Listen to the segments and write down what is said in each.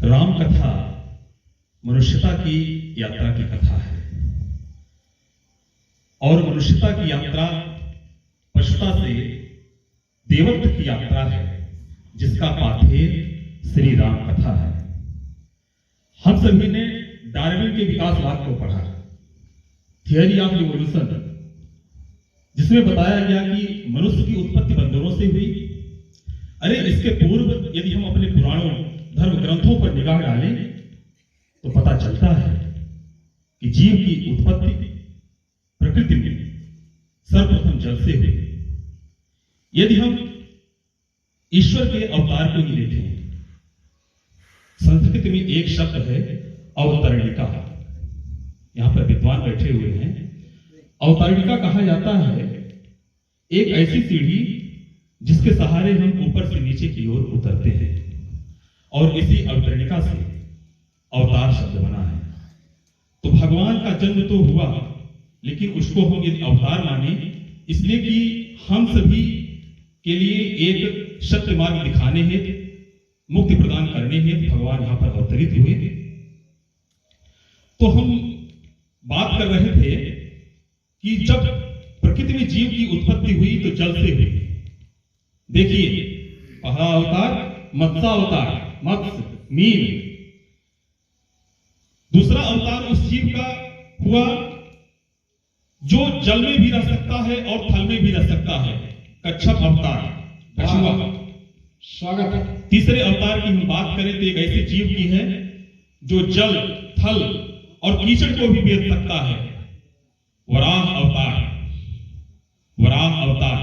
राम कथा मनुष्यता की यात्रा की कथा है और मनुष्यता की यात्रा पशुता से देवत्व की यात्रा है, जिसका पाथेय श्री राम कथा है। हम सभी ने डार्विन के विकासवाद को पढ़ा, थियरी ऑफ इवोल्यूशन, जिसमें बताया गया कि मनुष्य की उत्पत्ति बंदरों से हुई। अरे इसके पूर्व यदि हम अपने पुराणों धर्म ग्रंथों पर निगाह डालें तो पता चलता है कि जीव की उत्पत्ति प्रकृति में सर्वप्रथम जल से हुई। यदि हम ईश्वर के अवतार को ही देखें, संस्कृत में एक शब्द है अवतरणिका। यहां पर विद्वान बैठे हुए हैं। अवतरणिका कहा जाता है एक ऐसी सीढ़ी जिसके सहारे हम ऊपर से नीचे की ओर उतरते हैं, और इसी अवतरणिका से अवतार शब्द बना है। तो भगवान का जन्म तो हुआ, लेकिन उसको हम यदि अवतार माने, इसलिए कि हम सभी के लिए एक सत्य मार्ग दिखाने हेतु, मुक्ति प्रदान करने हेतु भगवान यहां पर अवतरित हुए। तो हम बात कर रहे थे कि जब प्रकृति में जीव की उत्पत्ति हुई तो जल से हुई। देखिए, पहला अवतार मत्स्यावतार, मत्स्य मीन। दूसरा अवतार उस जीव का हुआ जो जल में भी रह सकता है और थल में भी रह सकता है, कच्छप अवतार, कछुआ। स्वागत है। तीसरे अवतार की हम बात करें तो एक ऐसे जीव की है जो जल, थल और कीचड़ को भी बेच सकता है, वराह अवतार। वराह अवतार,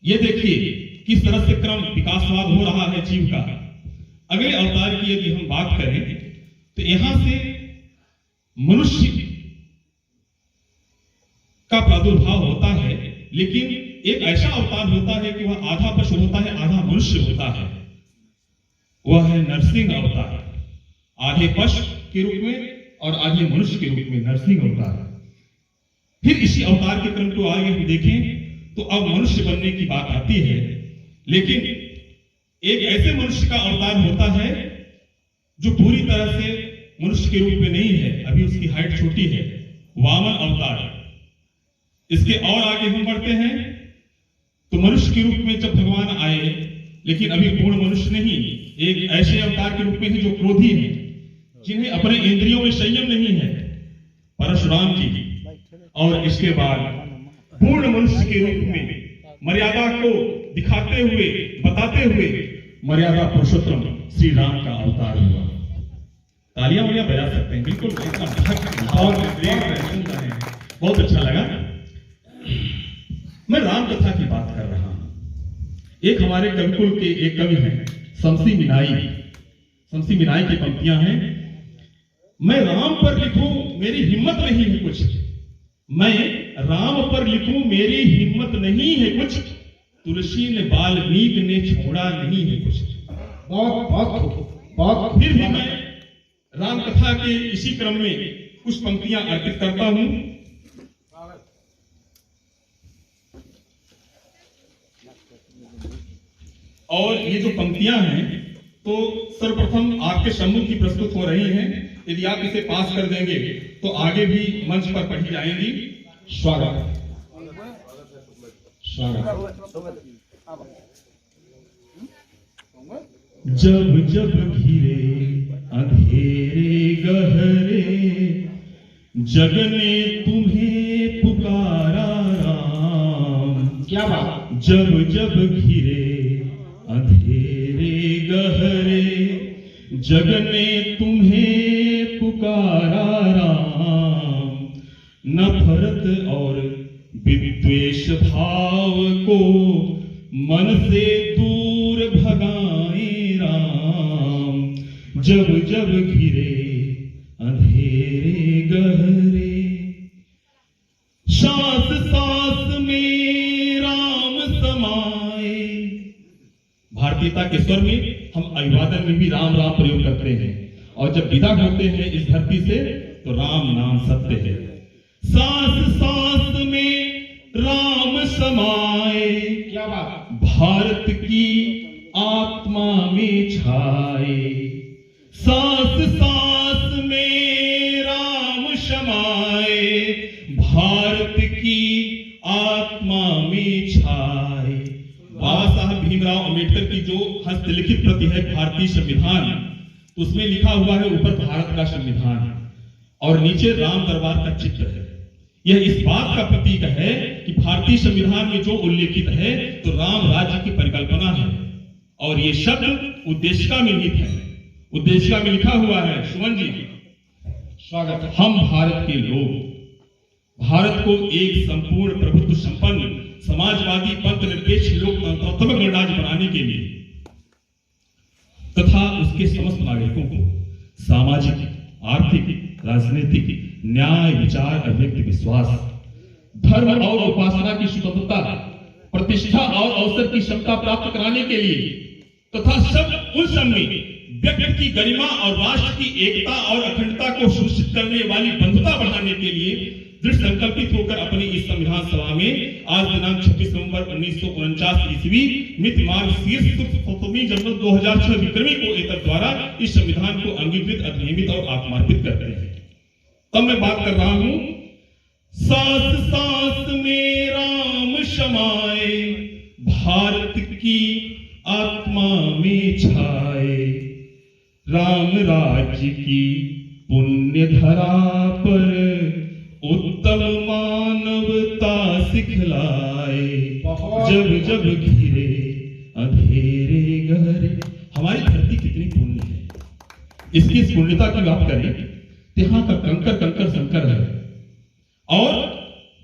ये देखिए किस तरह से क्रम विकासवाद हो रहा है जीव का। अगले अवतार की यदि हम बात करें तो यहां से मनुष्य का प्रादुर्भाव होता है, लेकिन एक ऐसा अवतार होता है कि वह आधा पशु होता है, आधा मनुष्य होता है। वह है नरसिंह अवतार, आधे पशु के रूप में और आधे मनुष्य के रूप में नरसिंह अवतार। फिर इसी अवतार के क्रम को आगे हम देखें तो अब मनुष्य बनने की बात आती है, लेकिन एक ऐसे मनुष्य का अवतार होता है जो पूरी तरह से मनुष्य के रूप में नहीं है, अभी उसकी हाइट छोटी है, वामन अवतार। इसके और आगे हम बढ़ते हैं तो मनुष्य के रूप में जब भगवान आए, लेकिन अभी पूर्ण मनुष्य नहीं, एक ऐसे अवतार के रूप में है जो क्रोधी है, जिन्हें अपने इंद्रियों में संयम नहीं है, परशुराम जी। और इसके बाद पूर्ण मनुष्य के रूप में मर्यादा को दिखाते हुए, बताते हुए मर्यादा पुरुषोत्तम श्री राम का अवतार हुआ। तालियां वालियां बजा सकते हैं, बिल्कुल बहुत अच्छा लगा। मैं राम कथा की बात कर रहा हूं। एक हमारे कविकुल के एक कवि हैं शमसी मिनाई। शमसी मिनाई की पंक्तियां हैं, मैं राम पर लिखूं मेरी हिम्मत नहीं है कुछ, मैं राम पर लिखूं मेरी हिम्मत नहीं है कुछ, तुलसी ने वाल्मीकि ने छोड़ा नहीं है कुछ। बहुत बहुत बहुत। फिर भी मैं राम कथा के इसी क्रम में कुछ पंक्तियां अर्पित करता हूं। और ये जो पंक्तियां हैं तो सर्वप्रथम आपके सम्मुख की प्रस्तुत हो रही हैं। यदि आप इसे पास कर देंगे तो आगे भी मंच पर पढ़ी जाएंगी। स्वागत स्वागत। जब जब घिरे अंधेरे गहरे, जग ने तुम्हें पुकारा राम। क्या बात। जब जब घिरे अंधेरे गहरे, जग ने तुम्हें पुकारा राम। नफरत और विद्वेष भाव को मन से दूर भगाए राम। जब जब घिरे अंधेरे गहरे, सांस सांस में राम समाए। भारतीयता के स्वर में हम अभिवादन में भी राम राम प्रयोग करते हैं, और जब विदा होते हैं इस धरती से तो राम नाम सत्य है। सांस सांस में राम समाए, क्या बात। भारत की आत्मा में छाए, सांस सांस में राम शमाए, भारत की आत्मा में छाए। बाबा साहब भीमराव अंबेडकर की जो हस्तलिखित प्रति है भारतीय संविधान, उसमें लिखा हुआ है ऊपर भारत का संविधान और नीचे राम दरबार का चित्र है। यह इस बात का प्रतीक है कि भारतीय संविधान में जो उल्लेखित है तो राम राज्य की परिकल्पना है और ये शब्द उद्देशिका में निहित है। उद्देशिका में लिखा हुआ है, सुमन जी स्वागत है। हम भारत के लोग भारत को एक संपूर्ण प्रभुत्व संपन्न समाजवादी पंथ निरपेक्ष लोकतंत्रात्मक गणराज्य बनाने के लिए तथा उसके समस्त नागरिकों को सामाजिक, आर्थिक, राजनीतिक, न्याय, विचार, अभिव्यक्ति, विश्वास, धर्म और उपासना की स्वतंत्रता, प्रतिष्ठा और अवसर की क्षमता प्राप्त कराने के लिए तथा सब उन सब में व्यक्ति की गरिमा और राष्ट्र की एकता और अखंडता को सुनिश्चित करने वाली बंधुता बढ़ाने के लिए दृढ़ संकल्पित होकर अपनी इस संविधान सभा में आज दिनांक 26 नवंबर 1949 ईस्वी मित मार्ग शीर्ष 2006 विक्रमी को एतद द्वारा इस संविधान को अंगीकृत, अधिनियमित और आत्मार्पित करते हैं। तब मैं बात कर रहा हूं, सांस सांस में राम शमाए, भारत की आत्मा में छाए, राम राज्य की पुण्य धरा पर उत्तम मानवता सिखलाए, जब जब घिरे अंधेरे गहरे। हमारी धरती कितनी पुण्य है, इसकी पुण्यता की बात करें, यहाँ का कंकर कंकर शंकर है और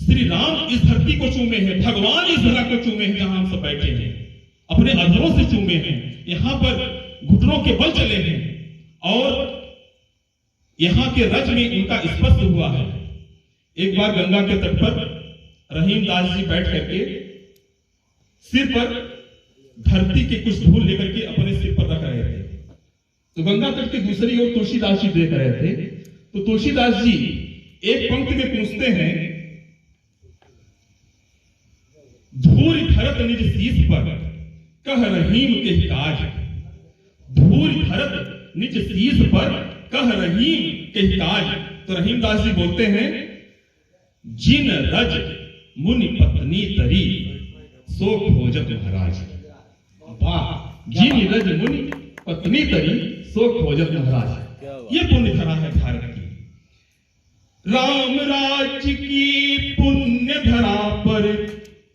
श्री राम इस धरती को चूमे हैं, भगवान इस धरा को चूमे हैं जहां हम सब बैठे हैं, अपने अधरों से चूमे हैं, यहाँ पर घुटनों के बल चले हैं और यहाँ के रज में उनका स्पर्श हुआ है। एक बार गंगा के तट पर रहीम दास जी बैठ करके सिर पर धरती के कुछ धूल लेकर के अपने सिर पर रख रहे थे, तो गंगा तट के दूसरी ओर तुलसीदास जी देख रहे थे। तो तुलसीदास जी एक पंक्ति में पूछते हैं, धूल धरत निज शीश पर कह रहीम के काज, धूल धरत निज शीश पर कह रहीम के काज। तो रहीमदास जी बोलते हैं, जिन रज मुनि पत्नी तरी सो खोजत महाराज। जिन रज मुनि पत्नी तरी सो खोजत महाराज। ये पुण्य धरा है भारत की, राम राज्य की पुण्य धरा पर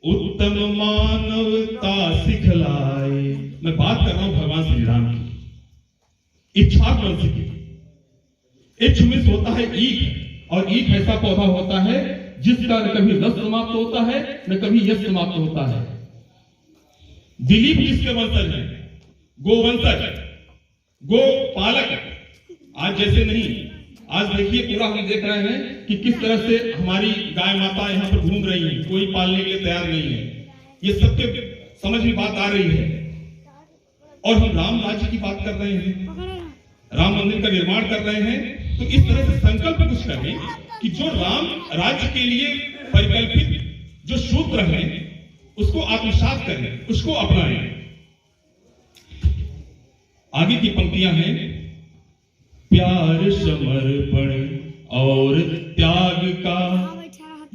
उत्तम मानवता सिखलाए। मैं बात कर रहा हूं भगवान श्री राम की, इच्छाक वंश की। इच्छ में होता है ईख, और ईख ऐसा पौधा होता है जिसका न कभी रस समाप्त होता है न कभी यश समाप्त होता है। दिलीप किसके वंशज है? गोवंशज, गो पालक। आज जैसे नहीं, आज देखिए पूरा हम देख रहे हैं कि किस तरह से हमारी गाय माता यहाँ पर घूम रही है, कोई पालने के लिए तैयार नहीं है। ये सबके समझ में बात आ रही है। और हम राम राज्य की बात कर रहे हैं, राम मंदिर का निर्माण कर रहे हैं, तो इस तरह से संकल्प कुछ करें कि जो राम राज्य के लिए परिकल्पित जो सूत्र हैं उसको आत्मसात करें, उसको अपनाएं। आगे की पंक्तियां हैं, प्यार समर्पण और त्याग का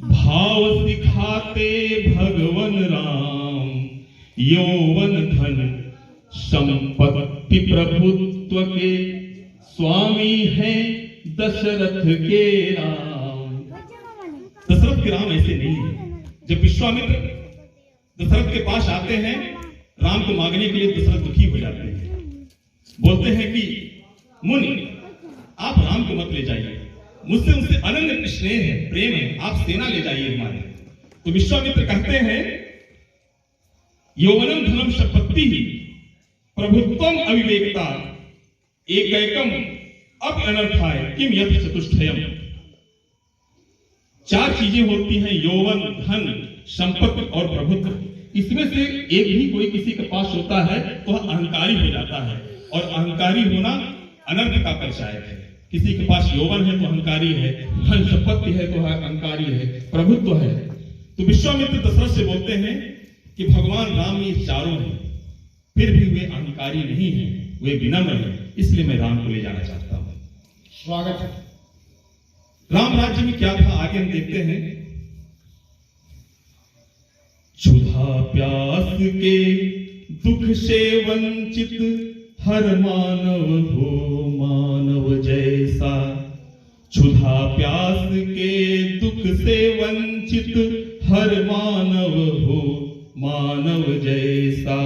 भाव सिखाते भगवन राम, यौवन धन संपत्ति प्रभुत्व के स्वामी हैं दशरथ के राम। दशरथ के राम ऐसे नहीं है। जब विश्वामित्र दशरथ के पास आते हैं राम को मांगने के लिए, दशरथ दुखी हो जाते हैं, बोलते हैं कि मुनि आप राम को मत ले जाइए, मुझसे उनसे अनन्य स्नेह है, प्रेम है, आप सेना ले जाइए हमारे। तो विश्वामित्र कहते हैं, यौवनम धनम संपत्ति प्रभुत्वम अविवेकता एकैकम अब अनर्थाय किम यथ चतुष्टयम। चार चीजें होती हैं, यौवन, धन, संपत्ति और प्रभुत्व। इसमें से एक भी कोई किसी के पास होता है तो वह अहंकारी हो जाता है, और अहंकारी होना अनर्थ का परिचायक है। किसी के पास यौवन है तो अहंकारी है, धन संपत्ति है तो अहंकारी है, प्रभुत्व है। तो विश्वामित्र दशरथ से बोलते हैं कि भगवान राम ये चारों हैं, फिर भी वे अहंकारी नहीं हैं, वे विनम्र हैं, इसलिए मैं राम को ले जाना चाहता हूं। स्वागत है। राम राज्य में क्या था आगे हम देखते हैं। क्षुधा प्यास के दुख से वंचित हर मानव हो मानव जैसा। क्षुधा प्यास के दुख से वंचित हर मानव हो मानव जैसा।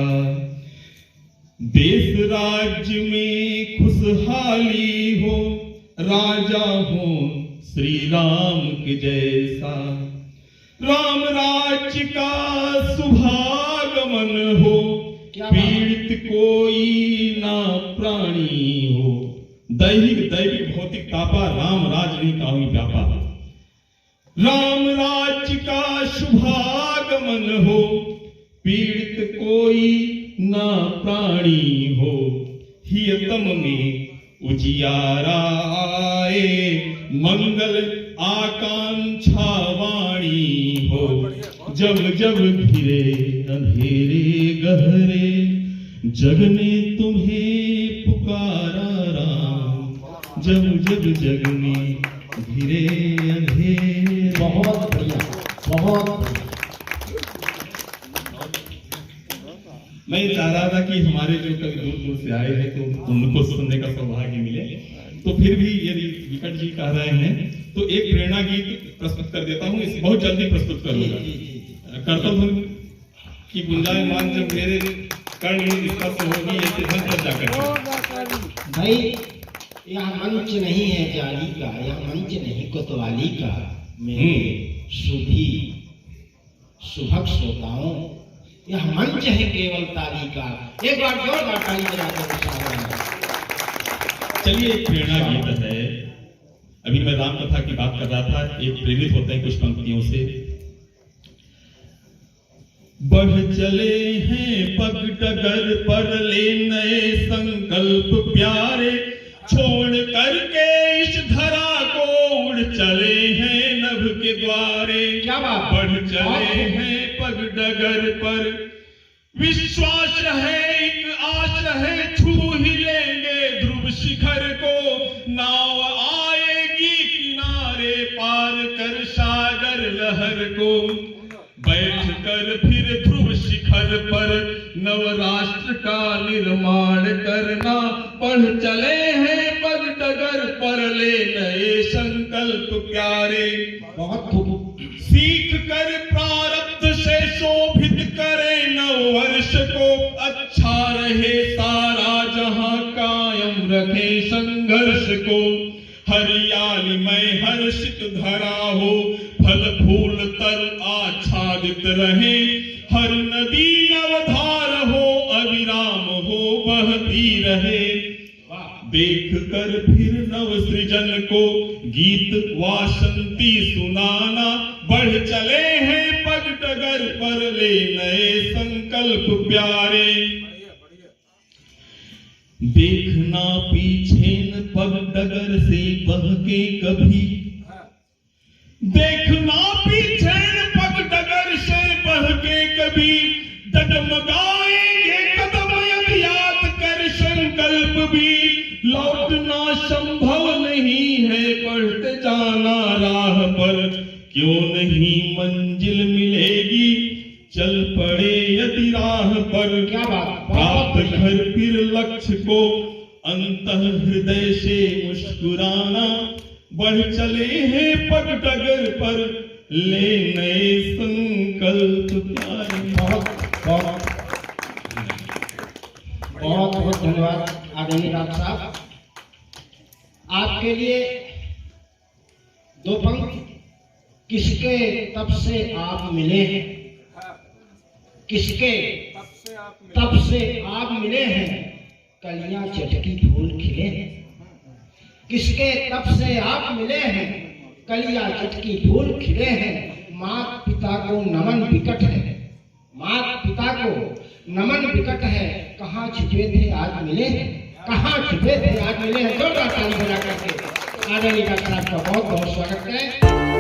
देश राज्य में खुशहाली हो राजा हो श्री राम के जैसा। राम राज्य का शुभागमन हो पीड़ित कोई ना प्राणी हो। दैहिक दैविक भौतिक तापा राम राज नहीं काहू व्यापा। राम राज्य का शुभागमन हो पीड़ित कोई ना प्राणी हो। हियतम में उजियारा आए मंगल आकांक्षा वाणी हो। जब जब घिरे अंधेरे गहरे जग ने तुम्हें पुकारा राम। जब जब जग में घिरे अंधेरे। बहुत बढ़िया, बहुत बढ़िया। मैं चाह रहा था कि हमारे जो कवि दूर दूर से आए हैं तो उनको सुनने का सौभाग्य मिले। तो फिर भी यदि विकट जी कह रहे हैं तो एक प्रेरणा गीत प्रस्तुत कर देता हूँ। इसे बहुत जल्दी प्रस्तुत करूंगा। कर्तव्य की गुंजायमान जब मेरे कर्ण स्पर्श होगी ऐसे धन पर जाकर। भाई यह मंच नहीं है जाली का, यह मंच नहीं कोतवाली का। मेरे सुधी सुभग श्रोताओं, यह मंच है केवल ताली का। एक बार जोरदार ताली बजाकर चलिए एक प्रेरणा गीत है। अभी मैं राम कथा की बात कर रहा था। एक प्रेरित होते हैं कुछ पंक्तियों से। बढ़ चले हैं पग डगर पर ले नए संकल्प प्यारे। छोड़ करके इस धरा को उड़ चले हैं नभ के द्वारे। क्या बात। बढ़ चले हैं पग डगर पर विश्वास है एक आश है। छू ही लेंगे ध्रुव शिखर को। नाव आएगी किनारे पार कर सागर लहर को। बैठ कर फिर ध्रुव शिखर पर नवराष्ट्र का निर्माण करना। बढ़ चले हैं पग डगर पर ले नए संकल्प प्यारे। बहुत खूब। सीख कर प्रारब्ध से शोभित करे नववर्ष को। अच्छा रहे सारा जहां कायम रखे संघर्ष को। हरियाली में हर्षित धरा हो फल फूल तर आच्छादित रहे। हर नदी नवधार हो अविराम हो बहती रहे। देख कर फिर नव सृजन को गीत वासंती सुनाना। बढ़ चले हैं पग डगर पर ले नए संकल्प प्यारे। देखना पीछे न पग डगर से बह के कभी। देखना पीछे न पग डगर से बह के कभी। डगमगाएंगे कदम यदि याद कर संकल्प भी। लौटना संभव नहीं है बढ़ते जाना राह पर। क्यों नहीं मंजिल मिलेगी चल पड़े यदि राह पर। क्या बात। प्राप्त कर फिर लक्ष्य को अंतः हृदय से मुस्कुराना। बढ़ चले हैं पग डगर पर ले नए संकल्प प्यारे। बहुत बहुत बहुत बहुत धन्यवाद आदरणीय डॉक्टर साहब। आपके लिए दो पंक्ति। किसके तब से आप मिले हैं। किसके तब से आप मिले हैं कलियां चटकी फूल खिले हैं। किसके तब से आप मिले हैं कलियां चटकी फूल खिले हैं। माता पिता को नमन विकट है। माता पिता को नमन विकट है। कहाँ छिपे थे आज मिले हैं। कहाँ छिपे थे आज मिले हैं। जोरदार ताली बजा करके आदरणीय डॉक्टर साहब का बहुत बहुत स्वागत है।